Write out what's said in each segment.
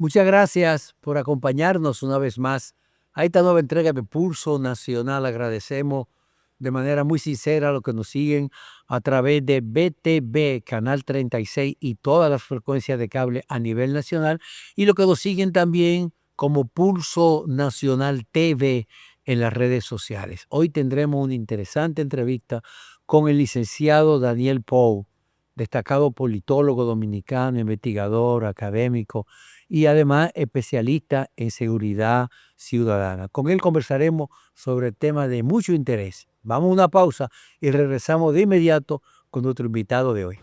Muchas gracias por acompañarnos una vez más a esta nueva entrega de Pulso Nacional. Agradecemos de manera muy sincera a los que nos siguen a través de BTV, Canal 36 y todas las frecuencias de cable a nivel nacional, y los que nos siguen también como Pulso Nacional TV en las redes sociales. Hoy tendremos una interesante entrevista con el licenciado Daniel Pou, destacado politólogo dominicano, investigador, académico y además especialista en seguridad ciudadana. Con él conversaremos sobre temas de mucho interés. Vamos a una pausa y regresamos de inmediato con nuestro invitado de hoy.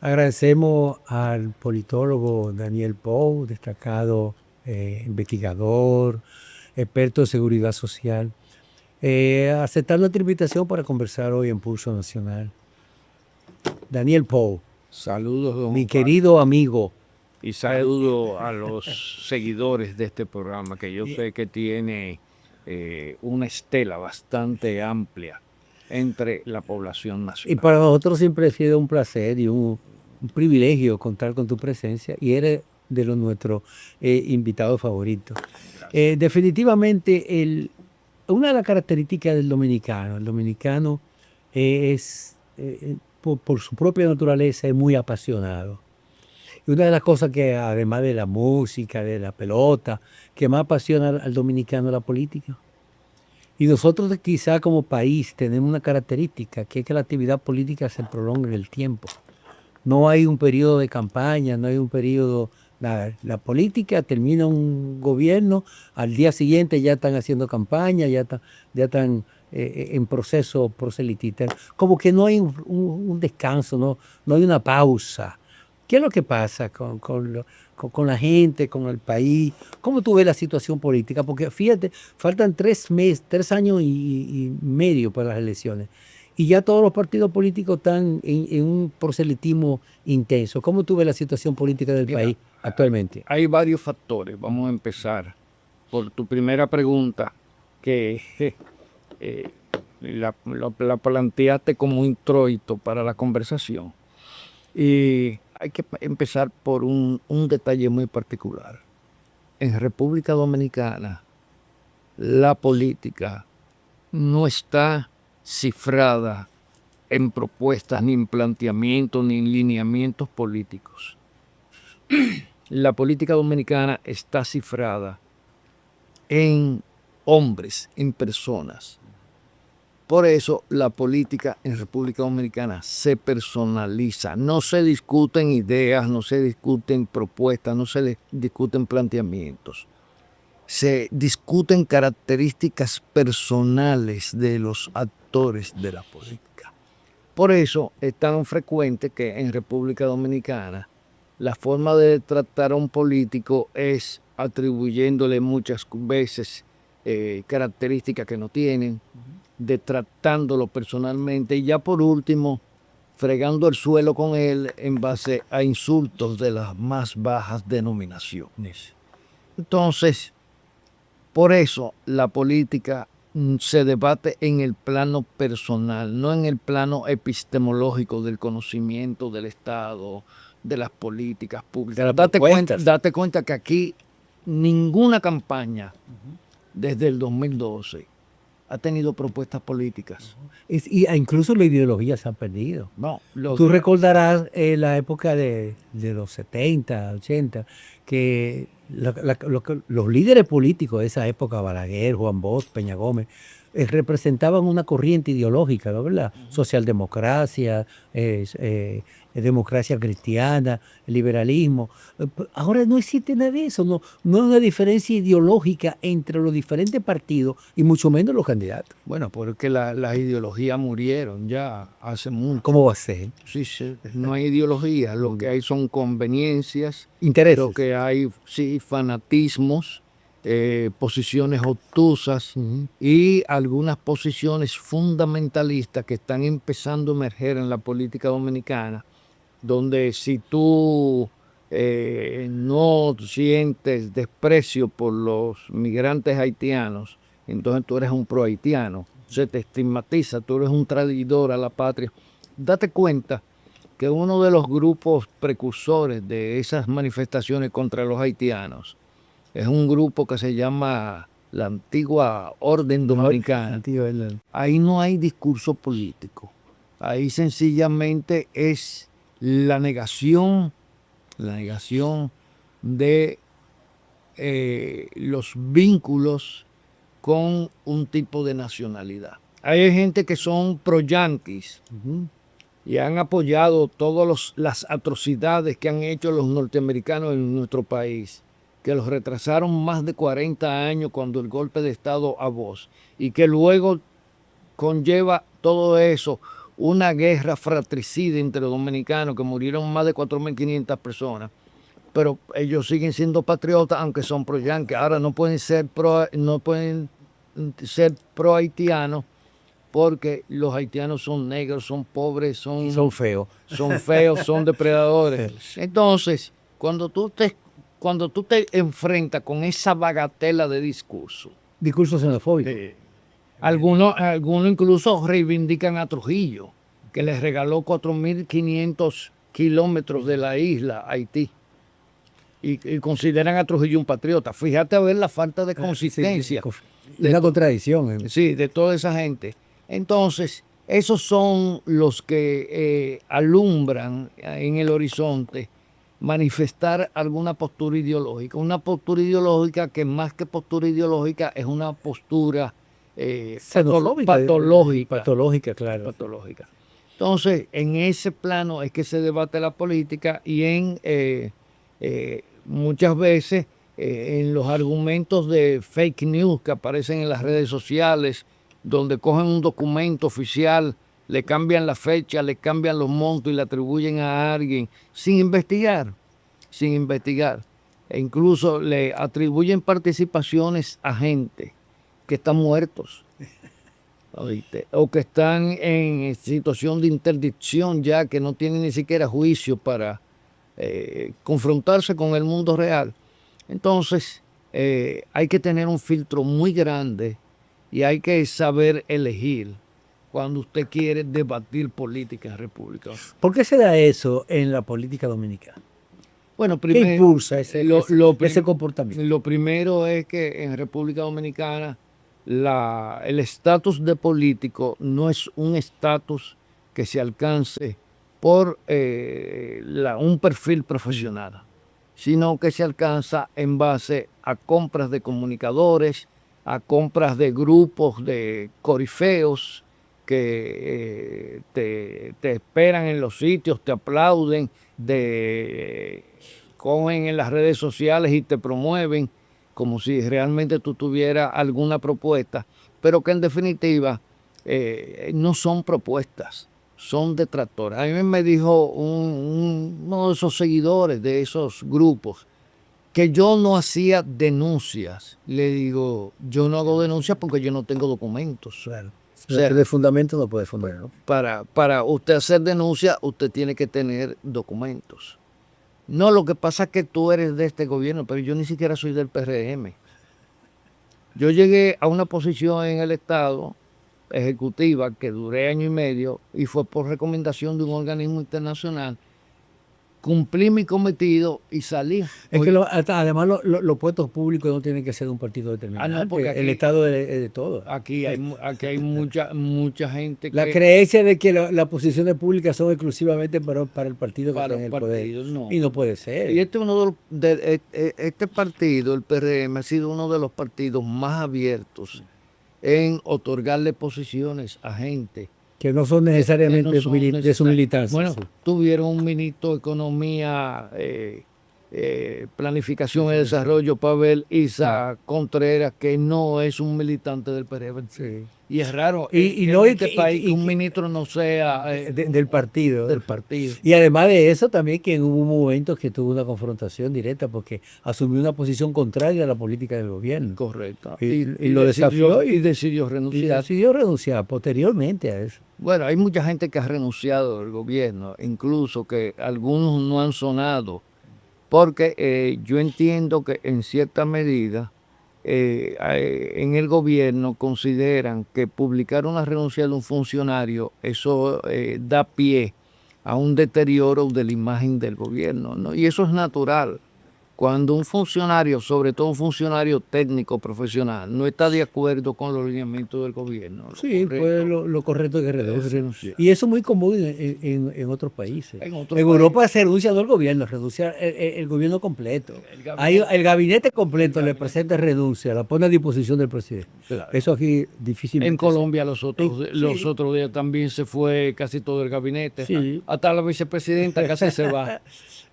Agradecemos al politólogo Daniel Pou, destacado investigador, experto en seguridad social, aceptar nuestra invitación para conversar hoy en Pulso Nacional. Daniel Pou, Saludos, don mi Juan, querido amigo. y saludo a los seguidores de este programa, que yo sé que tiene una estela bastante amplia entre la población Y nacional. para nosotros siempre ha sido un placer y un privilegio contar con tu presencia, y eres de los nuestros invitados favoritos. Definitivamente, una de las características del dominicano, el dominicano es, por su propia naturaleza, es muy apasionado. Y una de las cosas que, además de la música, de la pelota, que más apasiona al dominicano es la política. Y nosotros quizá como país tenemos una característica, que es que la actividad política se prolonga en el tiempo. No hay un periodo de campaña, no hay un periodo, nada. La política termina un gobierno, al día siguiente ya están haciendo campaña, ya están en proceso proselitista. Como que no hay un descanso, no hay una pausa. ¿Qué es lo que pasa con la gente, con el país? ¿Cómo tú ves la situación política? Porque fíjate, faltan 3 años y medio para las elecciones, y ya todos los partidos políticos están en un proselitismo intenso. ¿Cómo tú ves la situación política del Mira, país actualmente? Hay varios factores. Vamos a empezar por tu primera pregunta, que la planteaste como introito para la conversación. Y hay que empezar por un detalle muy particular. En República Dominicana, la política no está cifrada en propuestas, ni en planteamientos, ni en lineamientos políticos. La política dominicana está cifrada en hombres, en personas. Por eso la política en República Dominicana se personaliza. No se discuten ideas, no se discuten propuestas, no se discuten planteamientos. Se discuten características personales de los actores de la política. Por eso es tan frecuente que en República Dominicana la forma de tratar a un político es atribuyéndole muchas veces características que no tienen, de tratándolo personalmente, y ya por último fregando el suelo con él en base a insultos de las más bajas denominaciones. Entonces, por eso la política se debate en el plano personal, no en el plano epistemológico del conocimiento del Estado, de las políticas públicas. Date cuenta que aquí ninguna campaña desde el 2012 ha tenido propuestas políticas. Incluso la ideología se ha perdido. No, Tú recordarás la época de los 70, 80, que los líderes políticos de esa época, Balaguer, Juan Bosch, Peña Gómez, representaban una corriente ideológica, ¿no? ¿Verdad? Socialdemocracia, democracia cristiana, liberalismo. Ahora no existe nada de eso, no hay una diferencia ideológica entre los diferentes partidos y mucho menos los candidatos. Bueno, porque las ideologías murieron ya hace mucho. ¿Cómo va a ser? Sí, no hay ideología, lo que hay son conveniencias, Intereses. lo que hay, sí, fanatismos, posiciones obtusas y algunas posiciones fundamentalistas que están empezando a emerger en la política dominicana, donde si tú no sientes desprecio por los migrantes haitianos, entonces tú eres un pro haitiano, se te estigmatiza, tú eres un traidor a la patria. Date cuenta que uno de los grupos precursores de esas manifestaciones contra los haitianos es un grupo que se llama la Antigua Orden Dominicana. Ahí no hay discurso político. Ahí sencillamente es la negación de los vínculos con un tipo de nacionalidad. Hay gente que son pro-yanquis y han apoyado todas las atrocidades que han hecho los norteamericanos en nuestro país, que los retrasaron más de 40 años cuando el golpe de Estado a Bosch, y que luego conlleva todo eso una guerra fratricida entre dominicanos, que murieron más de 4.500 personas, pero ellos siguen siendo patriotas aunque son pro-yanquis. Ahora no pueden ser pro haitianos porque los haitianos son negros, son pobres, son feos, son depredadores. Entonces, cuando tú te enfrentas con esa bagatela de discurso xenofóbico. Algunos incluso reivindican a Trujillo, que les regaló 4.500 kilómetros de la isla a Haití. Y consideran a Trujillo un patriota. Fíjate a ver la falta de consistencia. Es la contradicción. Sí, de toda esa gente. Entonces, esos son los que alumbran en el horizonte manifestar alguna postura ideológica. Una postura ideológica que más que postura ideológica es una postura patológica, claro. Patológica. Entonces, en ese plano es que se debate la política y muchas veces en los argumentos de fake news que aparecen en las redes sociales, donde cogen un documento oficial, le cambian la fecha, le cambian los montos y le atribuyen a alguien sin investigar. E incluso le atribuyen participaciones a gente que están muertos, ¿oíste? O que están en situación de interdicción ya, que no tienen ni siquiera juicio para confrontarse con el mundo real. Entonces, hay que tener un filtro muy grande y hay que saber elegir cuando usted quiere debatir política en República. ¿Por qué se da eso en la política dominicana? Bueno, primero, ¿qué impulsa ese comportamiento? Lo primero es que en República Dominicana el estatus de político no es un estatus que se alcance por un perfil profesional, sino que se alcanza en base a compras de comunicadores, a compras de grupos de corifeos que te esperan en los sitios, te aplauden, cogen en las redes sociales y te promueven como si realmente tú tuvieras alguna propuesta, pero que en definitiva no son propuestas, son detractores. A mí me dijo uno de esos seguidores de esos grupos que yo no hacía denuncias. Le digo, yo no hago denuncias porque yo no tengo documentos. Claro. O sea, de fundamento no puede fundar, ¿no? Para usted hacer denuncia, usted tiene que tener documentos. No, lo que pasa es que tú eres de este gobierno, pero yo ni siquiera soy del PRM. Yo llegué a una posición en el Estado ejecutiva que duré 1 año y medio y fue por recomendación de un organismo internacional. Cumplí mi cometido y salí. Es que además los puestos públicos no tienen que ser de un partido determinado. Porque aquí, el Estado es de todo. Aquí hay mucha gente. La creencia de que las posiciones públicas son exclusivamente para el partido que está en el poder. No. Y no puede ser. Y este partido, el PRM, ha sido uno de los partidos más abiertos en otorgarle posiciones a gente que no son necesariamente de su militancia. Bueno, tuvieron un ministro de Economía, Planificación y Desarrollo, Pavel Isa Contreras, que no es un militante del PRM. Sí. Y es raro Y en no, y este que- país que y un que- ministro no sea del partido. del partido. Y además de eso, también que hubo momentos que tuvo una confrontación directa porque asumió una posición contraria a la política del gobierno. Correcto. Y lo desafió y decidió y renunciar. decidió renunciar posteriormente a eso. Bueno, hay mucha gente que ha renunciado del gobierno, incluso que algunos no han sonado, porque yo entiendo que en cierta medida en el gobierno consideran que publicar una renuncia de un funcionario, eso da pie a un deterioro de la imagen del gobierno, ¿no? Y eso es natural. Cuando un funcionario, sobre todo un funcionario técnico profesional, no está de acuerdo con los lineamientos del gobierno, Sí, pues lo correcto es que renuncie. renunciar. Y eso es muy común en otros países. En En, otros Europa se renuncia no el gobierno, renuncia el gobierno completo. El gabinete completo le presenta renuncia, la pone a disposición del presidente. Claro. Eso aquí difícilmente. En Colombia los Sí. otros días también se fue casi todo el gabinete, Sí. hasta la vicepresidenta casi se va.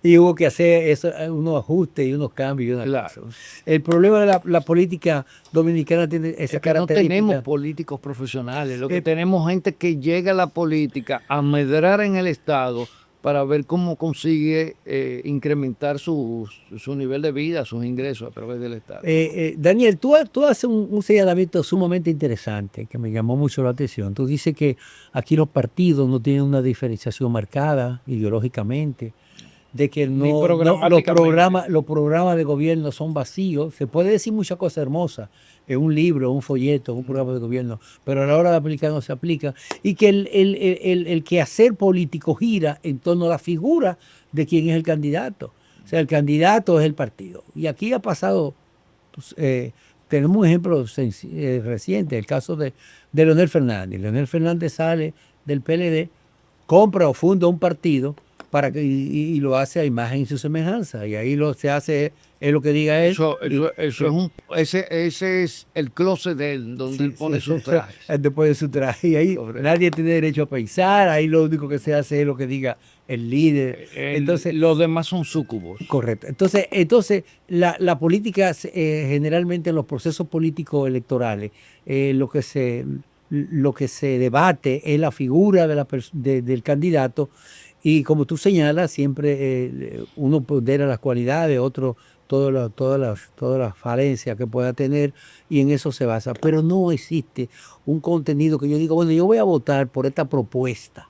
Y hubo que hacer eso, unos ajustes y unos cambios. Y una Claro. cosa. El problema de la política dominicana tiene esa Es que no característica. tenemos políticos profesionales, lo que Eh, tenemos gente que llega a la política a medrar en el Estado para ver cómo consigue incrementar su nivel de vida, sus ingresos a través del Estado. Daniel, tú haces un señalamiento sumamente interesante que me llamó mucho la atención. Tú dices que aquí los partidos no tienen una diferenciación marcada ideológicamente, de que Ni los programáticamente. los programas de gobierno son vacíos. Se puede decir muchas cosas hermosas en un libro, un folleto, un programa de gobierno, pero a la hora de aplicar no se aplica. Y que el quehacer político gira en torno a la figura de quién es el candidato. O sea, el candidato es el partido. Y aquí ha pasado, pues, tenemos un ejemplo reciente, el caso de Leonel Fernández. Leonel Fernández sale del PLD, compra o funda un partido y lo hace a imagen y su semejanza. Y ahí se hace, es lo que diga él. Ese es el closet de él, donde él pone sus trajes. Después de su traje. Y ahí Correcto. nadie tiene derecho a pensar, ahí lo único que se hace es lo que diga el líder. Entonces, Los demás son súcubos. correcto. Entonces la política, generalmente en los procesos políticos electorales, lo que se debate es la figura del candidato. Y como tú señalas, siempre uno pondera las cualidades, otro todas las falencias que pueda tener, y en eso se basa. Pero no existe un contenido que yo diga, bueno, yo voy a votar por esta propuesta.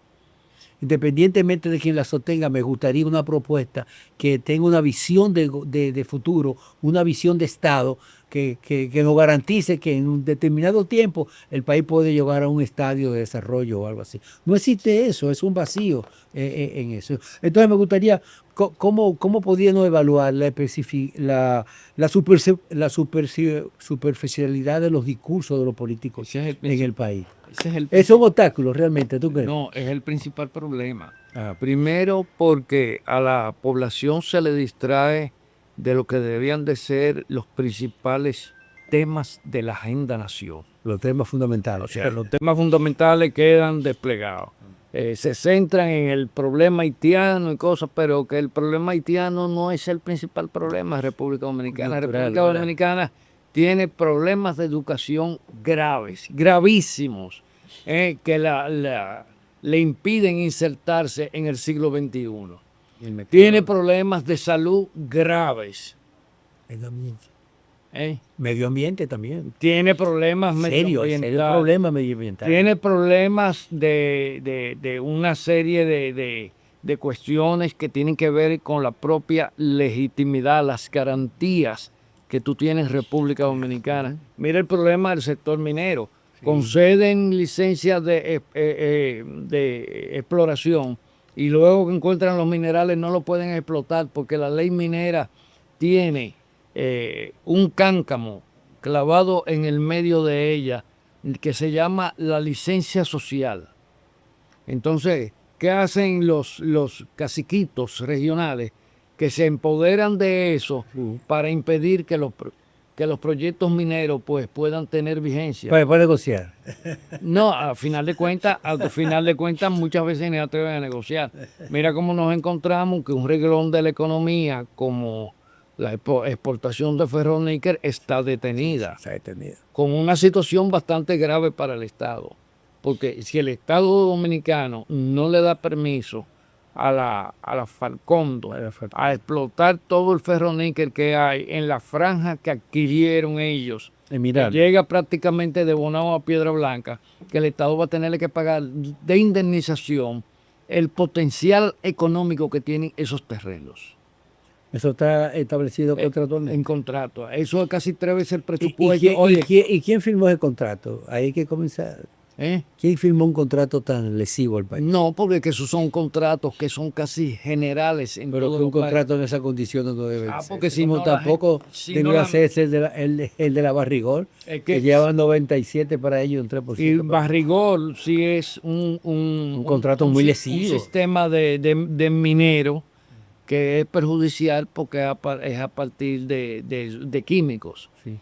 Independientemente de quien la sostenga, me gustaría una propuesta que tenga una visión de futuro, una visión de Estado que nos garantice que en un determinado tiempo el país puede llegar a un estadio de desarrollo o algo así. No existe eso, es un vacío en eso. Entonces me gustaría, ¿cómo podríamos evaluar la superficialidad de los discursos de los políticos Ese es el en el país? Ese es el Es un obstáculo realmente, ¿tú crees? No, es el principal problema. Ah, Primero porque a la población se le distrae de lo que deberían de ser los principales temas de la agenda nación. los temas fundamentales. O sea, los temas fundamentales quedan desplegados. Se centran en el problema haitiano y cosas, pero que el problema haitiano no es el principal problema de República Dominicana. La Cultural, República ¿verdad? Dominicana tiene problemas de educación graves, gravísimos, que le impiden insertarse en el siglo XXI. Tiene problemas de salud graves. Medio ambiente. ¿eh? Medio ambiente también. Tiene problemas Serio medioambientales. problema medioambiental. Tiene problemas de una serie de cuestiones que tienen que ver con la propia legitimidad, las garantías que tú tienes en República Dominicana. Mira el problema del sector minero. Conceden licencias de exploración y luego que encuentran los minerales no lo pueden explotar porque la ley minera tiene un cáncamo clavado en el medio de ella que se llama la licencia social. Entonces, ¿qué hacen los caciquitos regionales? Que se empoderan de eso para impedir que los proyectos mineros pues, puedan tener vigencia. Para negociar. No, al final de cuentas, muchas veces ni atreven a negociar. Mira cómo nos encontramos que un reglón de la economía como La exportación de ferroníquel está detenida, Está detenida. con una situación bastante grave para el Estado. Porque si el Estado dominicano no le da permiso a la Falcondo a explotar todo el ferroníquel que hay en la franja que adquirieron ellos, que llega prácticamente de Bonao a Piedra Blanca, que el Estado va a tener que pagar de indemnización el potencial económico que tienen esos terrenos. Eso está establecido contractualmente. En contrato. Eso es casi 3 veces el ¿Y presupuesto. quién firmó ese contrato? Ahí hay que comenzar. ¿Quién firmó un contrato tan lesivo al país? No, porque que esos son contratos que son casi generales. Pero que un contrato en esa condición no debe ser. Porque si como no tampoco debió hacerse el de la Barrigol, que lleva 97 para ellos, un 3%. Y Barrigol sí es un contrato muy lesivo. Un sistema de minero que es perjudicial porque es a partir de químicos. Sí.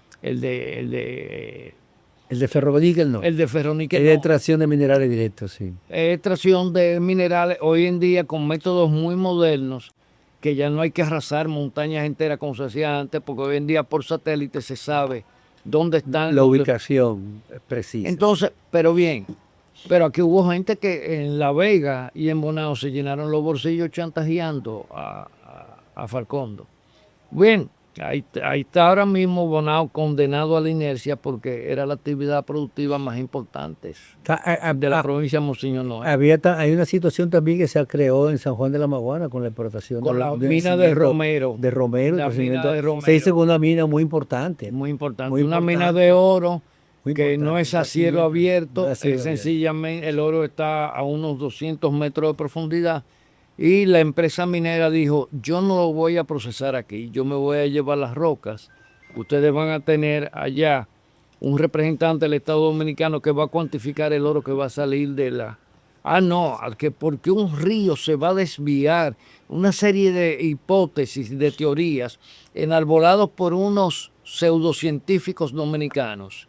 El de ferroníquel no. El de ferroníquel es de extracción de minerales directos, sí. Es extracción de minerales hoy en día con métodos muy modernos, que ya no hay que arrasar montañas enteras como se hacía antes, porque hoy en día por satélite se sabe dónde están. La ubicación precisa. Entonces, pero aquí hubo gente que en La Vega y en Bonao se llenaron los bolsillos chantajeando a Falcondo. Bien, ahí está ahora mismo Bonao condenado a la inercia porque era la actividad productiva más importante de la provincia de Monseñor Noel. Hay una situación también que se creó en San Juan de la Maguana con la explotación con la mina de Romero. De Romero. La mina de Romero. Se hizo una mina muy importante. Muy importante. Una mina de oro que no es a cielo abierto. Sencillamente el oro está a unos 200 metros de profundidad. Y la empresa minera dijo, yo no lo voy a procesar aquí, yo me voy a llevar las rocas. Ustedes van a tener allá un representante del Estado Dominicano que va a cuantificar el oro que va a salir de la... porque un río se va a desviar. Una serie de hipótesis, de teorías, enarbolados por unos pseudocientíficos dominicanos,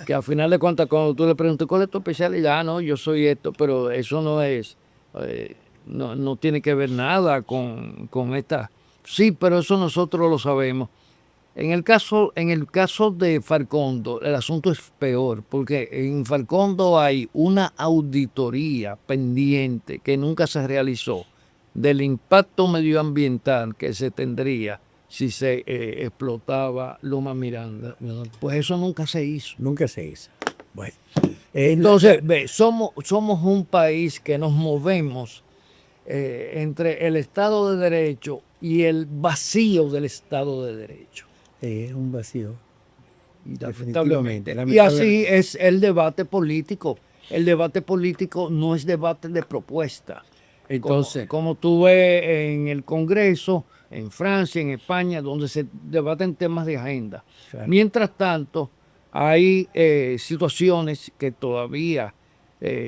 que al final de cuentas, cuando tú le preguntas, ¿cuál es tu especialidad? No, yo soy esto, pero eso no es... No tiene que ver nada con esta. Sí, pero eso nosotros lo sabemos. En el caso de Falcondo, el asunto es peor, porque en Falcondo hay una auditoría pendiente que nunca se realizó del impacto medioambiental que se tendría si se explotaba Loma Miranda. Pues eso nunca se hizo. Nunca se hizo. Bueno. Entonces, somos un país que nos movemos entre el Estado de Derecho y el vacío del Estado de Derecho. Un vacío. Definitivamente. Y así es el debate político. El debate político no es debate de propuesta. Entonces, como tú ves en el Congreso, en Francia, en España, donde se debaten temas de agenda. Claro. Mientras tanto, hay situaciones que todavía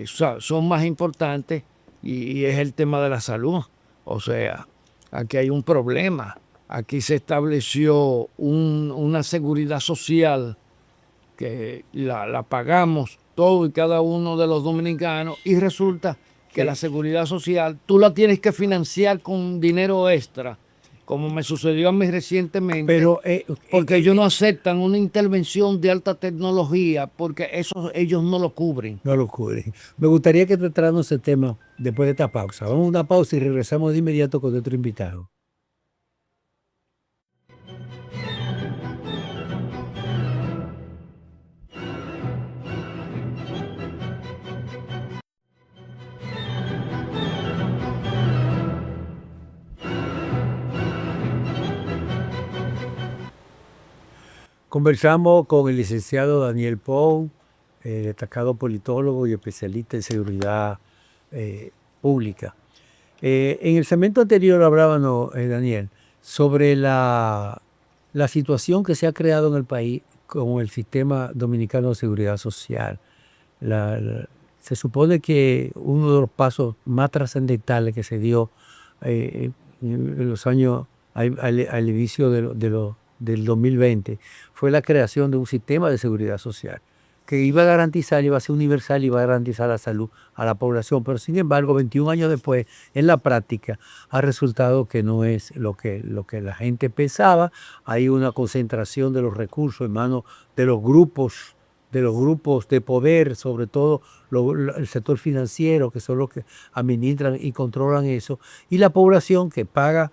son más importantes y es el tema de la salud. O sea, aquí hay un problema. Aquí se estableció una seguridad social que la pagamos todos y cada uno de los dominicanos y resulta que la seguridad social tú la tienes que financiar con dinero extra, como me sucedió a mí recientemente, porque ellos no aceptan una intervención de alta tecnología porque eso ellos no lo cubren. No lo cubren. Me gustaría que tratáramos ese tema después de esta pausa. Vamos a una pausa y regresamos de inmediato con otro invitado. Conversamos con el licenciado Daniel Pou, destacado politólogo y especialista en seguridad pública. En el segmento anterior hablábamos, Daniel, sobre la situación que se ha creado en el país con el sistema dominicano de seguridad social. Se supone que uno de los pasos más trascendentales que se dio en los años al inicio del 2020 fue la creación de un sistema de seguridad social que iba a garantizar, iba a ser universal, iba a garantizar la salud a la población. Pero sin embargo, 21 años después, en la práctica, ha resultado que no es lo que la gente pensaba. Hay una concentración de los recursos en manos de los grupos de poder, sobre todo el sector financiero, que son los que administran y controlan eso, y la población que paga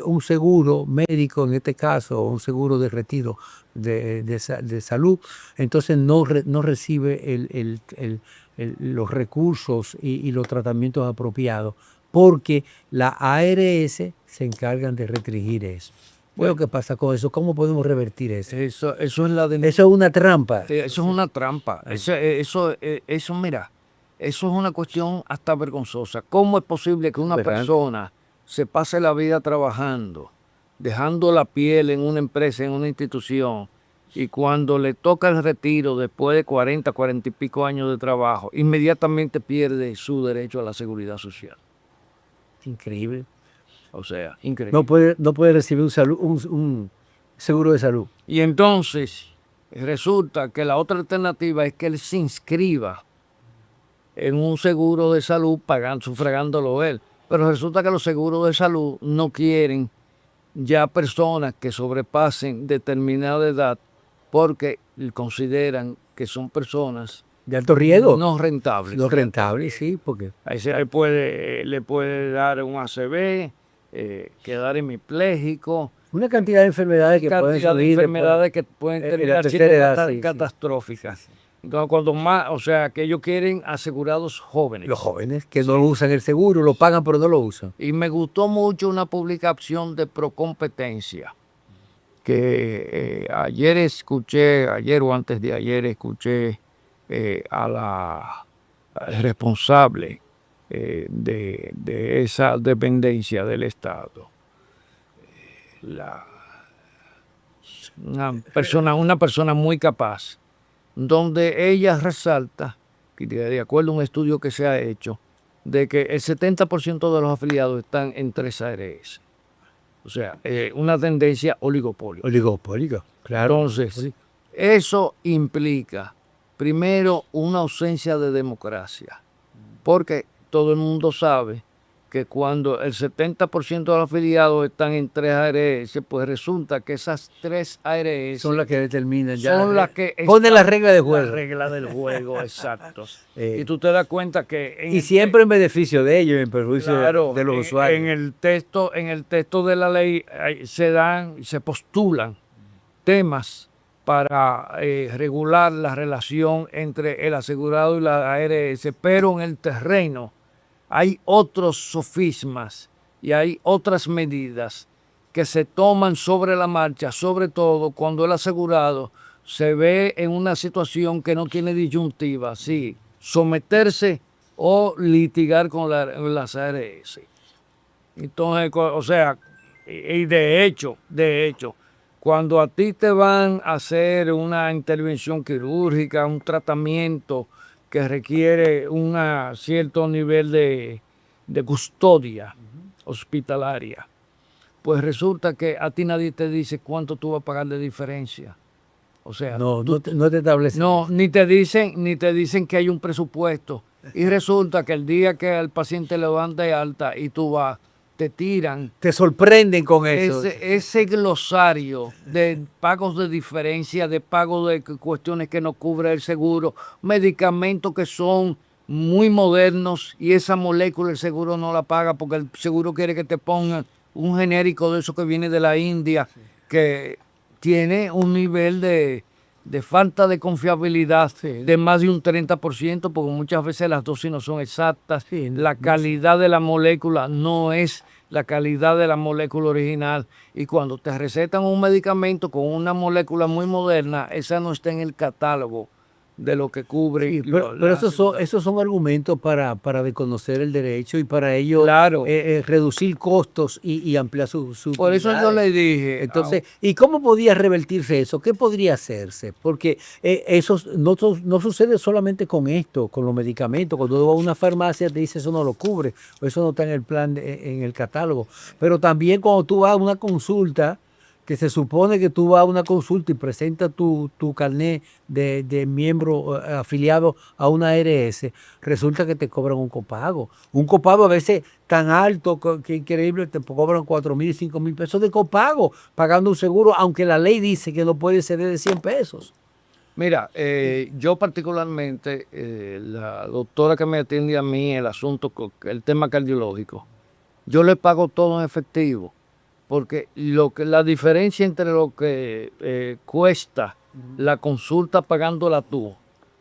un seguro médico, en este caso, o un seguro de retiro de salud, entonces no recibe los recursos y los tratamientos apropiados, porque la ARS se encargan de restringir eso. Bueno, ¿qué pasa con eso? ¿Cómo podemos revertir eso? Eso es la Eso es una trampa. Eso es una trampa. Eso, mira, eso es una cuestión hasta vergonzosa. ¿Cómo es posible que una persona se pase la vida trabajando, dejando la piel en una empresa, en una institución, y cuando le toca el retiro después de 40 y pico años de trabajo, inmediatamente pierde su derecho a la seguridad social? Increíble. O sea, increíble. No puede recibir un seguro de salud. Y entonces resulta que la otra alternativa es que él se inscriba en un seguro de salud sufragándolo él. Pero resulta que los seguros de salud no quieren ya personas que sobrepasen determinada edad porque consideran que son personas de alto riesgo. No rentables. No rentables, sí, porque ahí le puede dar un ACV, quedar hemipléjico. Una cantidad de enfermedades que pueden terminar siendo catastróficas. Entonces, cuando más, o sea, que ellos quieren asegurados jóvenes. Los jóvenes que no usan el seguro, lo pagan pero no lo usan. Y me gustó mucho una publicación de Procompetencia, que ayer o antes de ayer escuché a la responsable de esa dependencia del Estado. Una persona muy capaz, donde ella resalta, de acuerdo a un estudio que se ha hecho, de que el 70% de los afiliados están en 3 ARS. O sea, una tendencia oligopólica. Oligopólica, claro. Entonces, eso implica, primero, una ausencia de democracia, porque todo el mundo sabe que cuando el 70% de los afiliados están en 3 ARS, pues resulta que esas 3 ARS son las que determinan ya. Son las que ponen la regla de juego. La regla del juego, exacto. Y tú te das cuenta que... Y siempre en beneficio de ellos, en perjuicio de los usuarios. En el texto de la ley se postulan temas para regular la relación entre el asegurado y la ARS, pero en el terreno hay otros sofismas y hay otras medidas que se toman sobre la marcha, sobre todo cuando el asegurado se ve en una situación que no tiene disyuntiva, sí, someterse o litigar con las ARS. Entonces, o sea, y de hecho, cuando a ti te van a hacer una intervención quirúrgica, un tratamiento que requiere un cierto nivel de custodia hospitalaria, pues resulta que a ti nadie te dice cuánto tú vas a pagar de diferencia. O sea, no te establecen. No, ni te dicen que hay un presupuesto. Y resulta que el día que el paciente le dan de alta y tú vas, te tiran. Te sorprenden con eso. Ese glosario de pagos de diferencia, de pagos de cuestiones que no cubre el seguro, medicamentos que son muy modernos y esa molécula el seguro no la paga porque el seguro quiere que te pongan un genérico de eso que viene de la India, que tiene un nivel de falta de confiabilidad de más de un 30%, porque muchas veces las dosis no son exactas, la calidad de la molécula no es la calidad de la molécula original, y cuando te recetan un medicamento con una molécula muy moderna, esa no está en el catálogo de lo que cubre. Sí, pero esos son argumentos para desconocer el derecho y para ello reducir costos y ampliar su Por eso yo le dije. Entonces, ¿y cómo podría revertirse eso? ¿Qué podría hacerse? Porque eso no sucede solamente con esto, con los medicamentos. Cuando tú vas a una farmacia te dice eso no lo cubre, o eso no está en el plan, en el catálogo. Pero también cuando tú vas a una consulta que se supone que tú vas a una consulta y presentas tu carnet de miembro afiliado a una ARS, resulta que te cobran un copago. Un copago a veces tan alto que increíble, te cobran 4,000 y 5,000 pesos de copago pagando un seguro, aunque la ley dice que no puede exceder de 100 pesos. Mira, yo particularmente, la doctora que me atiende a mí, el tema cardiológico, yo le pago todo en efectivo, porque la diferencia entre lo que cuesta la consulta pagándola tú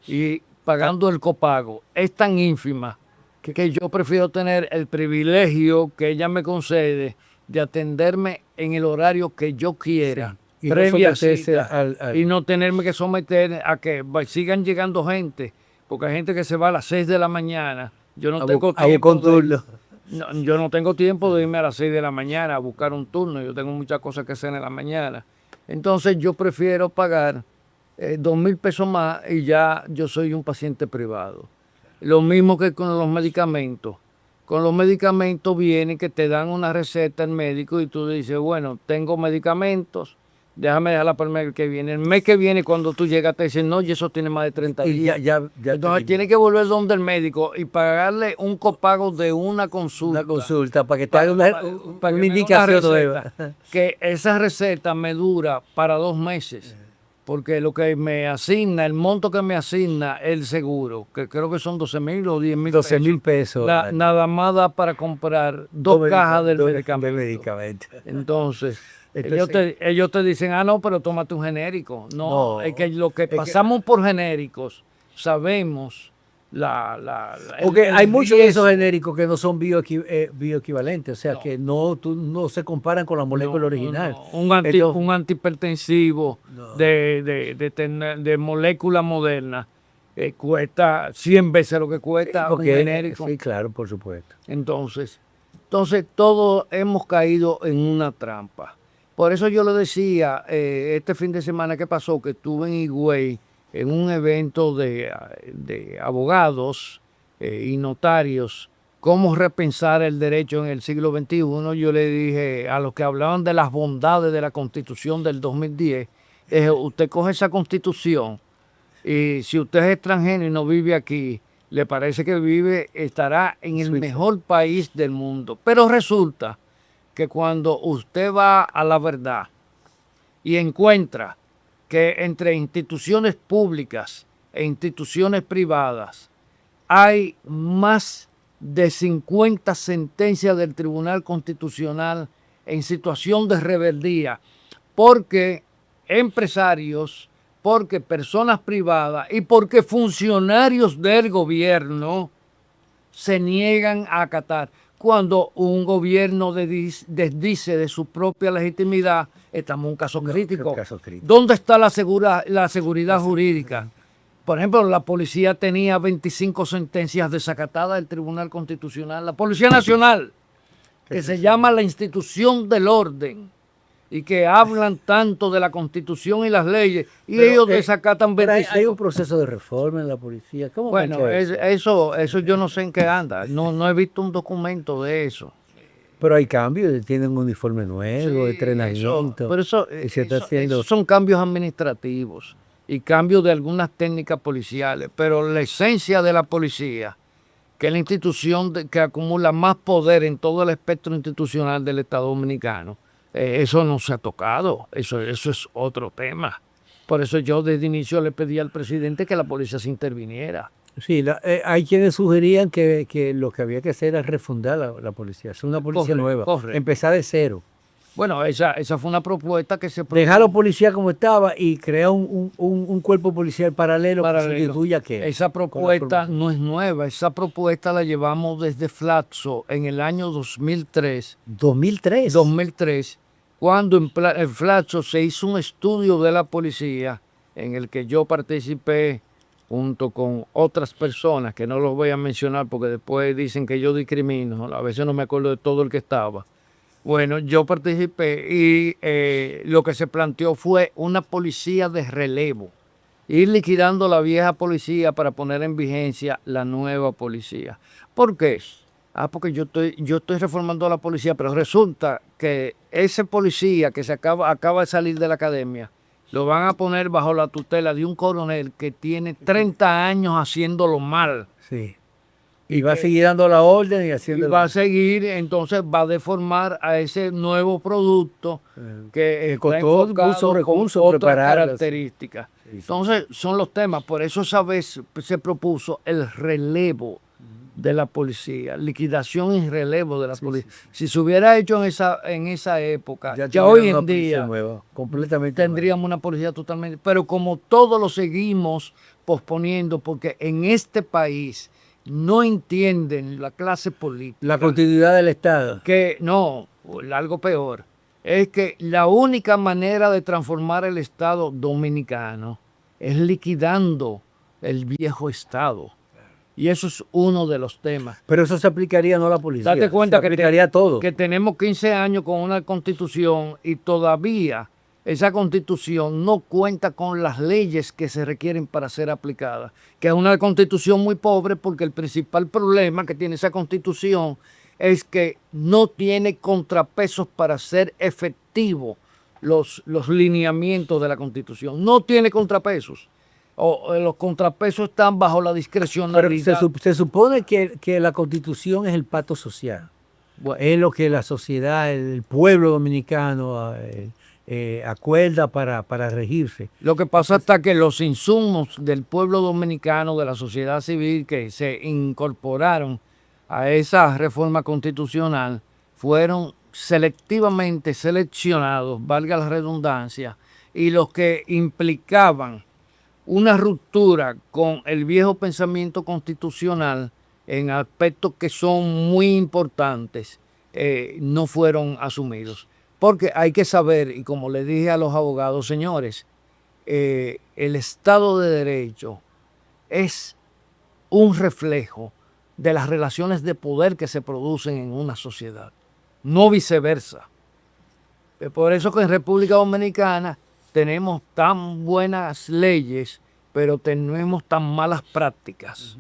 y pagando el copago es tan ínfima que yo prefiero tener el privilegio que ella me concede de atenderme en el horario que yo quiera. Y no previa someterse cita, y no tenerme que someter a que sigan llegando gente, porque hay gente que se va a las 6 de la mañana. Yo no tengo tiempo yo no tengo tiempo de irme a las 6 de la mañana a buscar un turno. Yo tengo muchas cosas que hacer en la mañana. Entonces yo prefiero pagar 2,000 pesos más y ya yo soy un paciente privado. Lo mismo que con los medicamentos. Con los medicamentos viene que te dan una receta el médico y tú dices, bueno, tengo medicamentos, déjame dejarla para el mes que viene. El mes que viene, cuando tú llegas, te dicen, no, y eso tiene más de 30 días. Entonces, tienes que volver donde el médico y pagarle un copago de una consulta. Una consulta para que te haga una indicación nueva. Que esa receta me dura para 2 meses. Porque lo que me asigna, el monto que me asigna el seguro, que creo que son 12,000 o 10,000 pesos. 12,000 pesos. Nada más da para comprar 2 cajas del medicamento. Entonces, ellos te dicen, no, pero tómate un genérico. No, es que lo que pasamos por genéricos, sabemos porque hay muchos de esos genéricos que no son bioequivalentes, o sea, que no se comparan con la molécula original. Un antihipertensivo de molécula moderna cuesta 100 veces lo que cuesta un genérico. Sí, claro, por supuesto. Entonces todos hemos caído en una trampa. Por eso yo le decía, este fin de semana que pasó, que estuve en Higüey, en un evento de abogados y notarios, cómo repensar el derecho en el siglo XXI, yo le dije a los que hablaban de las bondades de la Constitución del 2010, usted coge esa Constitución y si usted es extranjero y no vive aquí, le parece que estará en el mejor país del mundo. Pero resulta que cuando usted va a la verdad y encuentra que entre instituciones públicas e instituciones privadas hay más de 50 sentencias del Tribunal Constitucional en situación de rebeldía, porque empresarios, porque personas privadas y porque funcionarios del gobierno se niegan a acatar. Cuando un gobierno desdice de su propia legitimidad, estamos en un caso crítico. ¿Dónde está la seguridad jurídica? Por ejemplo, la policía tenía 25 sentencias desacatadas del Tribunal Constitucional. La Policía Nacional, que se llama la institución del orden, y que hablan tanto de la Constitución y las leyes, y ellos desacatan 25. Hay un proceso de reforma en la policía. ¿Cómo bueno, eso yo no sé en qué anda. No he visto un documento de eso. Pero hay cambios, tienen un uniforme nuevo, entrenamiento. Pero eso son cambios administrativos y cambios de algunas técnicas policiales. Pero la esencia de la policía, que es la institución que acumula más poder en todo el espectro institucional del Estado Dominicano, eso no se ha tocado, eso es otro tema. Por eso yo desde el inicio le pedí al presidente que la policía se interviniera. Sí, hay quienes sugerían que lo que había que hacer era refundar la policía, hacer una policía nueva, empezar de cero. Bueno, esa fue una propuesta que se... Dejar a la policía como estaba y crear un cuerpo policial paralelo que sustituya que... Esa propuesta no es nueva, esa propuesta la llevamos desde Flaxo en el año 2003. ¿2003? 2003, cuando en Flaxo se hizo un estudio de la policía en el que yo participé junto con otras personas, que no los voy a mencionar porque después dicen que yo discrimino, a veces no me acuerdo de todo el que estaba. Bueno, yo participé y lo que se planteó fue una policía de relevo, ir liquidando la vieja policía para poner en vigencia la nueva policía. ¿Por qué? Porque yo estoy reformando a la policía, pero resulta que ese policía que acaba de salir de la academia, lo van a poner bajo la tutela de un coronel que tiene 30 años haciéndolo mal. Sí. Y va a seguir dando la orden y Y haciendo... va a seguir, entonces va a deformar a ese nuevo producto que está costó enfocado muchos con recursos otras prepararlo. características. Sí. Entonces son los temas, por eso esa vez se propuso el relevo de la policía, liquidación y relevo de la policía. Si se hubiera hecho en esa época, ya hoy en día nueva, completamente tendríamos una policía totalmente, pero como todo lo seguimos posponiendo, porque en este país no entienden la clase política. la continuidad del Estado. Que no, algo peor, es que la única manera de transformar el Estado dominicano es liquidando el viejo Estado. Y eso es uno de los temas. Pero eso se aplicaría no a la policía. Date cuenta se aplicaría a todo. que tenemos 15 años con una constitución y todavía esa constitución no cuenta con las leyes que se requieren para ser aplicada. Que es una constitución muy pobre porque el principal problema que tiene esa constitución es que no tiene contrapesos para ser efectivo los lineamientos de la constitución. No tiene contrapesos. Los contrapesos están bajo la discrecionalidad. Pero se supone que la Constitución es el pacto social. Bueno, Es lo que la sociedad, el pueblo dominicano acuerda para regirse. lo que pasa hasta que los insumos del pueblo dominicano, de la sociedad civil que se incorporaron a esa reforma constitucional, fueron selectivamente seleccionados, valga la redundancia, y los que implicaban una ruptura con el viejo pensamiento constitucional en aspectos que son muy importantes, no fueron asumidos. Porque hay que saber, y como le dije a los abogados, señores, el Estado de Derecho es un reflejo de las relaciones de poder que se producen en una sociedad, no viceversa. Por eso que en República Dominicana tenemos tan buenas leyes, pero tenemos tan malas prácticas.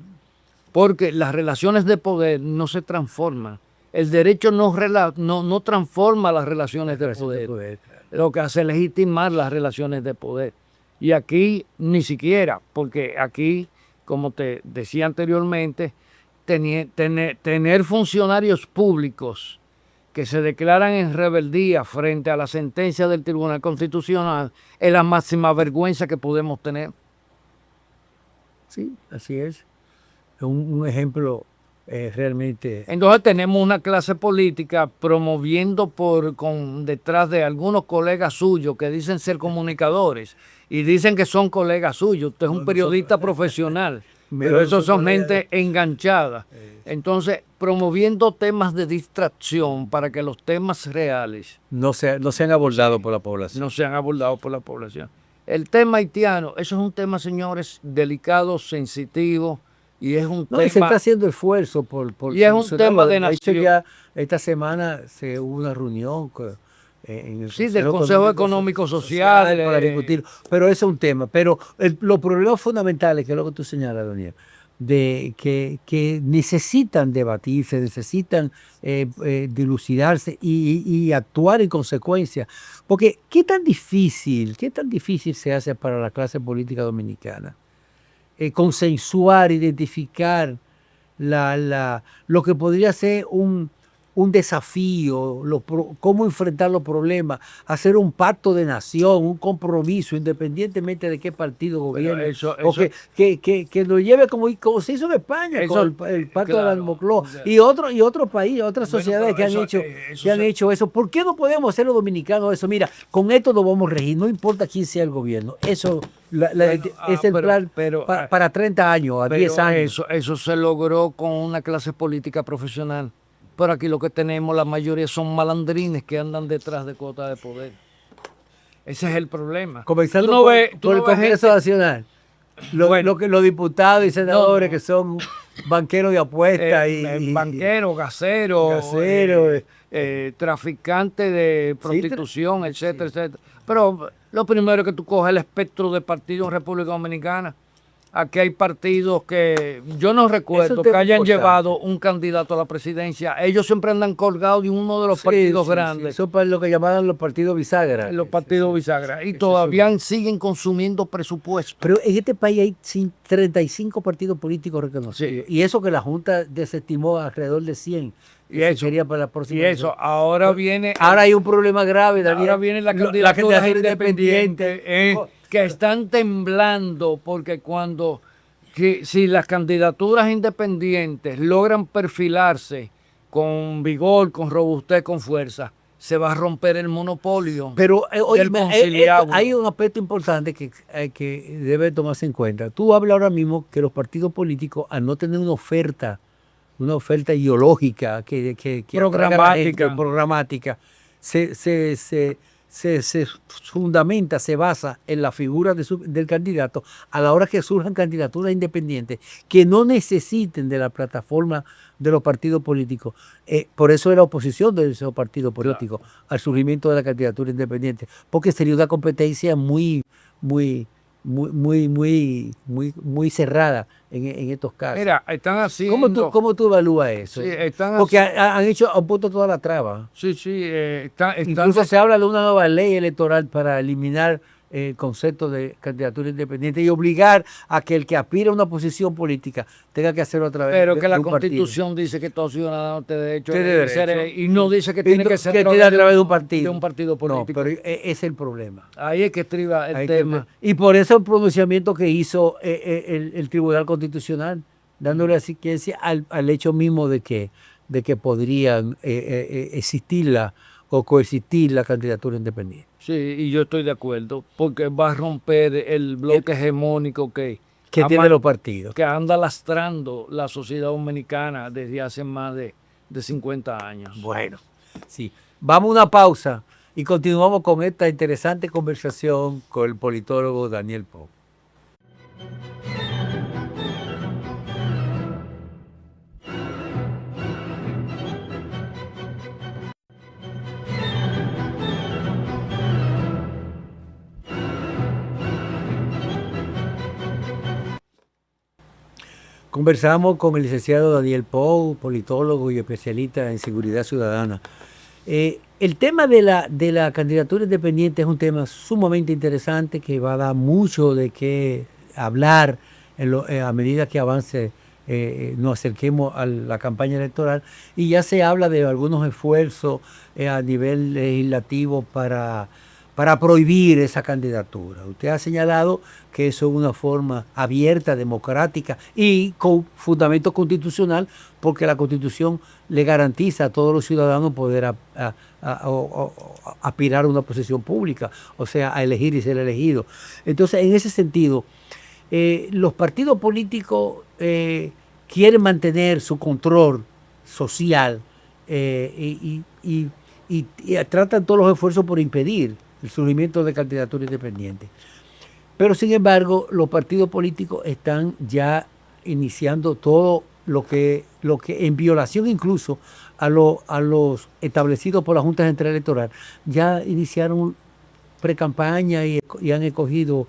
Porque las relaciones de poder no se transforman. El derecho no transforma las relaciones de poder. Lo que hace es legitimar las relaciones de poder. Y aquí ni siquiera, porque aquí, como te decía anteriormente, tener funcionarios públicos que se declaran en rebeldía frente a la sentencia del Tribunal Constitucional es la máxima vergüenza que podemos tener. Sí, así es. Un ejemplo realmente... Entonces tenemos una clase política promoviendo detrás de algunos colegas suyos que dicen ser comunicadores y dicen que son colegas suyos. Usted es un periodista profesional, pero esos son gente enganchada. Entonces, promoviendo temas de distracción para que los temas reales no sean abordados por la población. no sean abordados por la población. El tema haitiano, eso es un tema, señores, delicado, sensitivo, y es un tema... Y se está haciendo esfuerzo por y es un tema de hecho, nación. ya esta semana se hubo una reunión en el del Consejo Económico Social para discutir, pero ese es un tema. Pero los problemas fundamentales, que es lo que tú señalas, Daniel, de que necesitan debatirse, necesitan dilucidarse y actuar en consecuencia. Porque qué tan difícil se hace para la clase política dominicana consensuar, identificar lo que podría ser un desafío, cómo enfrentar los problemas, hacer un pacto de nación, un compromiso, independientemente de qué partido gobierne, o que lo lleve como se hizo en España, con el pacto de la Moncloa, y otros países, otras sociedades que han hecho eso. ¿Por qué no podemos hacer los dominicanos eso? Mira, con esto nos vamos a regir, no importa quién sea el gobierno. Eso es el plan para 30 años, a 10 años. Eso se logró con una clase política profesional. Pero aquí lo que tenemos, la mayoría son malandrines que andan detrás de cuotas de poder. Ese es el problema. Comenzando por el Congreso Nacional. Los diputados y senadores que son banqueros de apuestas banqueros, gaseros, traficantes de prostitución, etcétera, etcétera. Pero lo primero que tú coges es el espectro de partido en República Dominicana. Aquí hay partidos que yo no recuerdo que hayan llevado un candidato a la presidencia. Ellos siempre andan colgados de uno de los partidos grandes. Eso es lo que llamaban los partidos bisagra. Los partidos bisagra. Y todavía siguen consumiendo presupuesto. Pero en este país hay 35 partidos políticos reconocidos. Sí. Y eso que la Junta desestimó alrededor de 100. Y eso sería para la próxima. Y eso, ahora viene. Ahora hay un problema grave, Daniel. Ahora viene la candidatura independiente. Que están temblando porque si las candidaturas independientes logran perfilarse con vigor, con robustez, con fuerza, se va a romper el monopolio. Pero hay un aspecto importante que debe tomarse en cuenta. Tú hablas ahora mismo que los partidos políticos, al no tener una oferta ideológica programática, se fundamenta, se basa en la figura del candidato a la hora que surjan candidaturas independientes que no necesiten de la plataforma de los partidos políticos. Por eso era oposición de esos partidos políticos al surgimiento de la candidatura independiente, porque sería una competencia muy cerrada en estos casos. Mira, están haciendo... ¿Cómo tú evalúas eso? Sí, porque han hecho a punto toda la traba. Sí. Incluso se habla de una nueva ley electoral para eliminar el concepto de candidatura independiente y obligar a que el que aspira a una posición política tenga que hacerlo a través de un partido. Pero que la Constitución dice que todo ciudadano tiene derecho y no dice que tiene que ser a través de un partido. De un partido político. No, pero ese es el problema. Ahí es que estriba el tema. Y por eso el pronunciamiento que hizo el Tribunal Constitucional, dándole asistencia al hecho mismo de que podrían existirla o coexistir la candidatura independiente. Sí, y yo estoy de acuerdo, porque va a romper el bloque hegemónico que tiene los partidos. Que anda lastrando la sociedad dominicana desde hace más de 50 años. Bueno, sí. Vamos a una pausa y continuamos con esta interesante conversación con el politólogo Daniel Pou. Conversamos con el licenciado Daniel Pou, politólogo y especialista en seguridad ciudadana. El tema de la candidatura independiente es un tema sumamente interesante que va a dar mucho de qué hablar a medida que avance, nos acerquemos a la campaña electoral, y ya se habla de algunos esfuerzos a nivel legislativo para prohibir esa candidatura. Usted ha señalado que eso es una forma abierta, democrática y con fundamento constitucional, porque la Constitución le garantiza a todos los ciudadanos poder aspirar a una posición pública, o sea, a elegir y ser elegido. Entonces, en ese sentido, los partidos políticos quieren mantener su control social y tratan todos los esfuerzos por impedir el surgimiento de candidaturas independientes. Pero sin embargo, los partidos políticos están ya iniciando todo lo que en violación incluso a los establecidos por la Junta Central Electoral, ya iniciaron pre-campaña y han escogido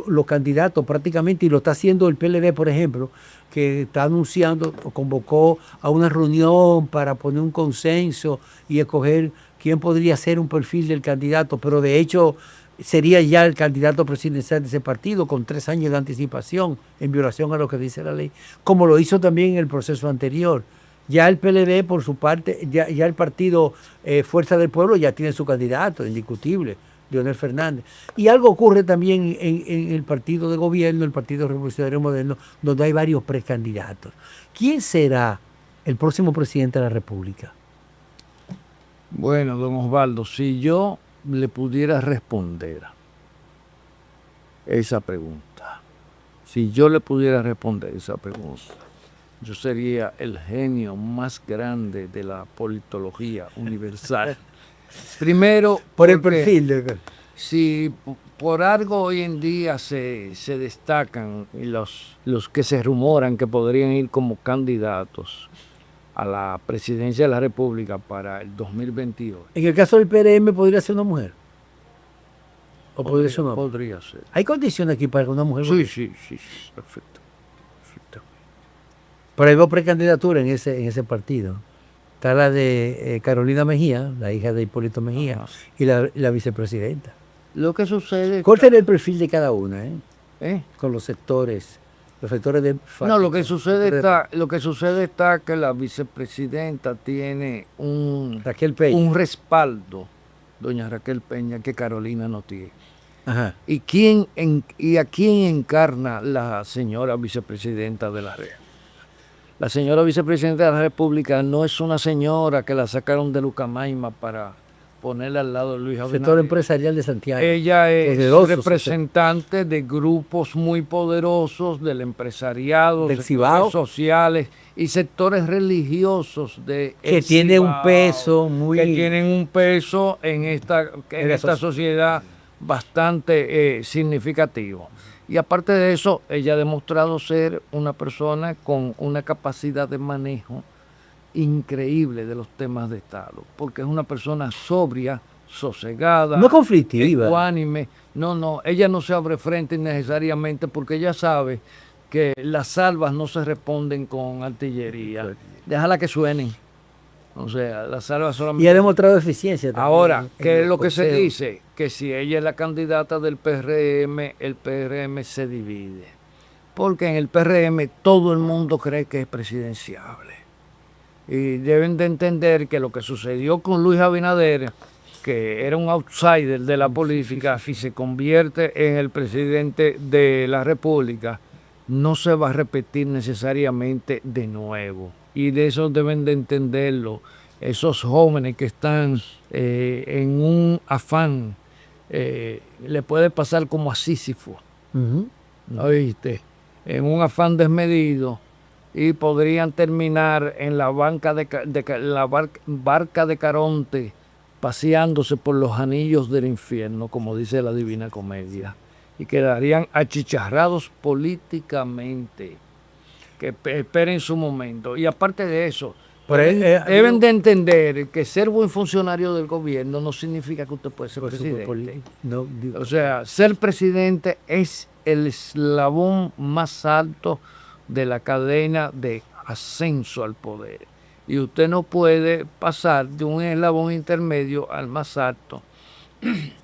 los candidatos prácticamente, y lo está haciendo el PLD, por ejemplo, que está anunciando o convocó a una reunión para poner un consenso y escoger quién podría ser un perfil del candidato, pero de hecho sería ya el candidato presidencial de ese partido con 3 años de anticipación en violación a lo que dice la ley, como lo hizo también en el proceso anterior. Ya el PLD, por su parte, ya el partido Fuerza del Pueblo ya tiene su candidato, indiscutible, Leonel Fernández. Y algo ocurre también en el partido de gobierno, el Partido Revolucionario Moderno, donde hay varios precandidatos. ¿Quién será el próximo presidente de la República? Bueno, don Osvaldo, si yo le pudiera responder esa pregunta, yo sería el genio más grande de la politología universal. Primero, por el perfil. Si por algo hoy en día se destacan los que se rumoran que podrían ir como candidatos a la presidencia de la República para el 2022. En el caso del PRM podría ser una mujer. O por eso no. Podría ser. ¿Hay condiciones aquí para que una mujer vote? Sí, perfecto. Pero hay dos precandidaturas en ese partido. Está la de Carolina Mejía, la hija de Hipólito Mejía, Ajá. y la vicepresidenta. Lo que sucede... ¿Cuál sería el perfil de cada una, ¿Eh? con los sectores de... No, lo que sucede está que la vicepresidenta tiene Raquel Peña. un respaldo, doña Raquel Peña, que Carolina no tiene. Ajá. ¿Y a quién encarna la señora vicepresidenta de la República? La señora vicepresidenta de la República no es una señora que la sacaron de Lucamaima para ponerla al lado de Luis Abinader. Sector empresarial de Santiago. Ella es Poderoso, representante de grupos muy poderosos del empresariado, Del sectores Cibao, sociales y sectores religiosos de que tiene un peso muy... que tienen un peso en esta sociedad bastante significativo. Y aparte de eso, ella ha demostrado ser una persona con una capacidad de manejo increíble de los temas de Estado, porque es una persona sobria, sosegada, no conflictiva, ecuánime. No, ella no se abre frente necesariamente porque ella sabe que las salvas no se responden con artillería. Déjala que suenen. O sea, las salvas solamente... Y ha demostrado eficiencia también. Ahora, ¿qué es lo que se poseo. dice? Que si ella es la candidata del PRM, el PRM se divide. Porque en el PRM todo el mundo cree que es presidenciable. Y deben de entender que lo que sucedió con Luis Abinader, que era un outsider de la política, y se convierte en el presidente de la República, no se va a repetir necesariamente de nuevo. Y de eso deben de entenderlo esos jóvenes que están en un afán. Le puede pasar como a Sísifo, ¿oíste? En un afán desmedido, y podrían terminar en la barca de Caronte, paseándose por los anillos del infierno, como dice la Divina Comedia, y quedarían achicharrados políticamente. Que esperen su momento. Y aparte de eso, deben de entender que ser buen funcionario del gobierno no significa que usted puede ser presidente. O sea, ser presidente es el eslabón más alto de la cadena de ascenso al poder. Y usted no puede pasar de un eslabón intermedio al más alto.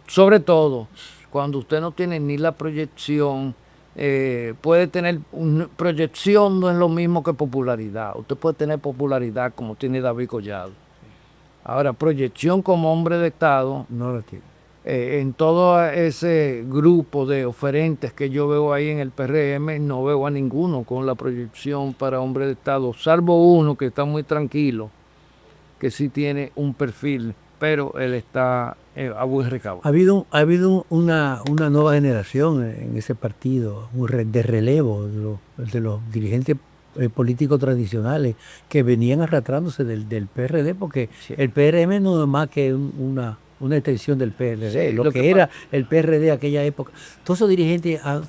Sobre todo cuando usted no tiene ni la proyección. Puede tener proyección, no es lo mismo que popularidad. Usted puede tener popularidad como tiene David Collado. Ahora, proyección como hombre de Estado, no lo tiene. En todo ese grupo de oferentes que yo veo ahí en el PRM, no veo a ninguno con la proyección para hombre de Estado, salvo uno que está muy tranquilo, que sí tiene un perfil, pero él está a buen recaudo. Ha habido una nueva generación en ese partido, de relevo de los dirigentes políticos tradicionales que venían arrastrándose del PRD, porque sí. El PRM no es más que una extensión del PRD, sí, lo que era el PRD aquella época. Todos esos dirigentes han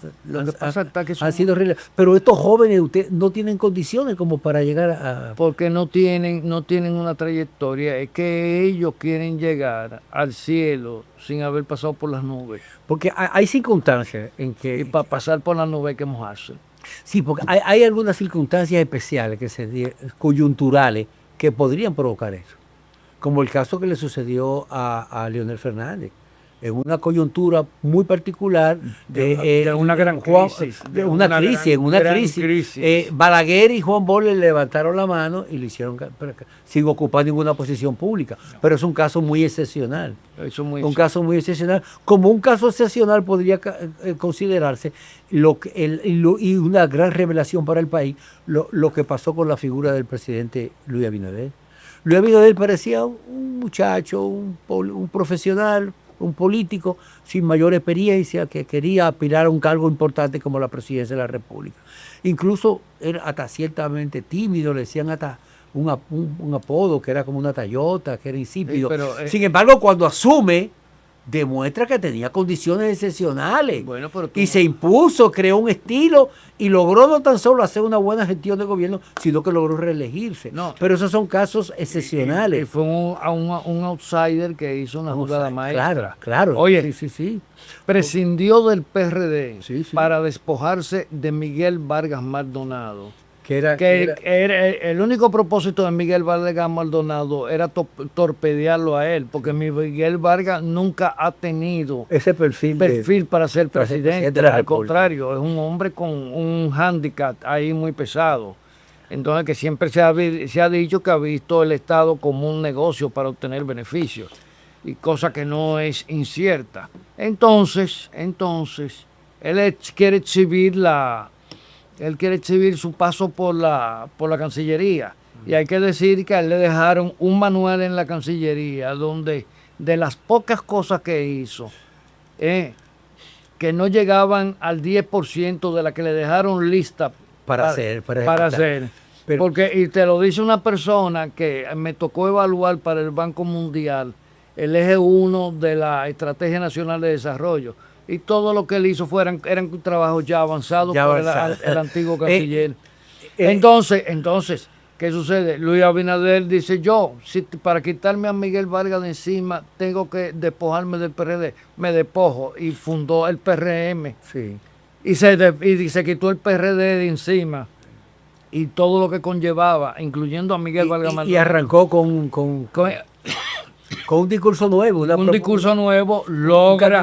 sido relevantes, pero estos jóvenes no tienen condiciones como para llegar a... Porque no tienen una trayectoria, es que ellos quieren llegar al cielo sin haber pasado por las nubes. Porque hay circunstancias en que... Y para pasar por las nubes hay que mojarse. Sí, porque hay algunas circunstancias especiales, coyunturales, que podrían provocar eso. Como el caso que le sucedió a Leonel Fernández, en una coyuntura muy particular de una gran crisis. Balaguer y Juan Bosch le levantaron la mano y lo hicieron sin ocupar ninguna posición pública. No. Pero es un caso muy excepcional. Caso muy excepcional. Como un caso excepcional podría considerarse y una gran revelación para el país lo que pasó con la figura del presidente Luis Abinader. Luis Abinader parecía un muchacho, un profesional, un político sin mayor experiencia que quería aspirar a un cargo importante como la presidencia de la República. Incluso era hasta ciertamente tímido, le decían hasta un apodo que era como una tallota, que era insípido. Sí, pero, sin embargo, cuando asume demuestra que tenía condiciones excepcionales. Bueno, pero tú- Y se impuso, creó un estilo y logró no tan solo hacer una buena gestión de gobierno, sino que logró reelegirse. No. Pero esos son casos Y excepcionales. fue un outsider que hizo una jugada maestra. Claro, claro. Oye, sí, sí, sí. prescindió del PRD Sí, sí. para despojarse de Miguel Vargas Maldonado. Que era, Que era el único propósito de Miguel Vargas Maldonado era torpedearlo a él, porque Miguel Vargas nunca ha tenido ese perfil para ser para ser presidente. de la Al República. contrario, es un hombre con un hándicap ahí muy pesado. Entonces, que siempre se ha dicho que ha visto el Estado como un negocio para obtener beneficios, y cosa que no es incierta. Entonces, quiere exhibir su paso por la Cancillería. Y hay que decir que a él le dejaron un manual en la Cancillería donde de las pocas cosas que hizo, que no llegaban al 10% de la que le dejaron lista para hacer. Pero- Porque, y te lo dice una persona que me tocó evaluar para el Banco Mundial el eje 1 de la Estrategia Nacional de Desarrollo. Y todo lo que él hizo eran trabajos ya avanzados Ya por avanzados. el antiguo canciller. eh, Entonces, ¿qué sucede? Luis Abinader dice, para quitarme a Miguel Vargas de encima, tengo que despojarme del PRD. Me despojo, y fundó el PRM. Sí. Y se quitó el PRD de encima y todo lo que conlleva, incluyendo a Miguel Vargas Y Maldonado. arrancó con un discurso nuevo. Un discurso nuevo, logra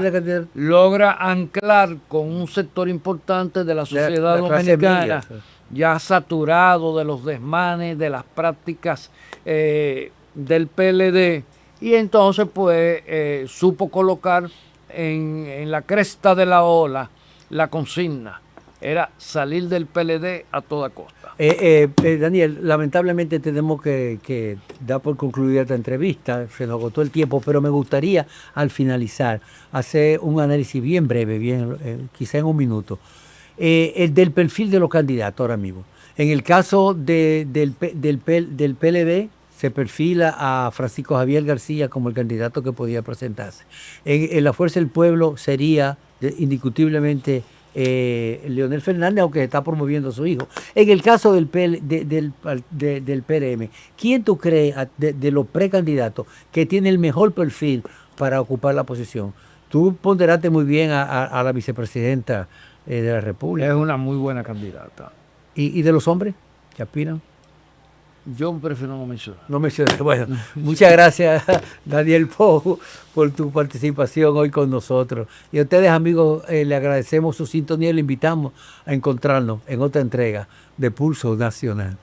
anclar con un sector importante de la sociedad la clase dominicana, media. ya saturado de los desmanes, de las prácticas del PLD, y entonces pues supo colocar en la cresta de la ola la consigna. Era salir del PLD a toda costa. Daniel, lamentablemente tenemos que dar por concluida esta entrevista, se nos agotó el tiempo, pero me gustaría al finalizar hacer un análisis bien breve, quizá en un minuto, el del perfil de los candidatos ahora mismo. En el caso del PLD, se perfila a Francisco Javier García como el candidato que podía presentarse. En la Fuerza del Pueblo sería indiscutiblemente Leonel Fernández, aunque está promoviendo a su hijo. En el caso del PRM, ¿quién tú crees de los precandidatos que tiene el mejor perfil para ocupar la posición? Tú ponderaste muy bien a la vicepresidenta de la República. Es una muy buena candidata. ¿Y de los hombres que aspiran? Yo prefiero no mencionar. No mencioné. Bueno, muchas gracias, Daniel Pou, por tu participación hoy con nosotros. Y a ustedes, amigos, le agradecemos su sintonía y le invitamos a encontrarnos en otra entrega de Pulso Nacional.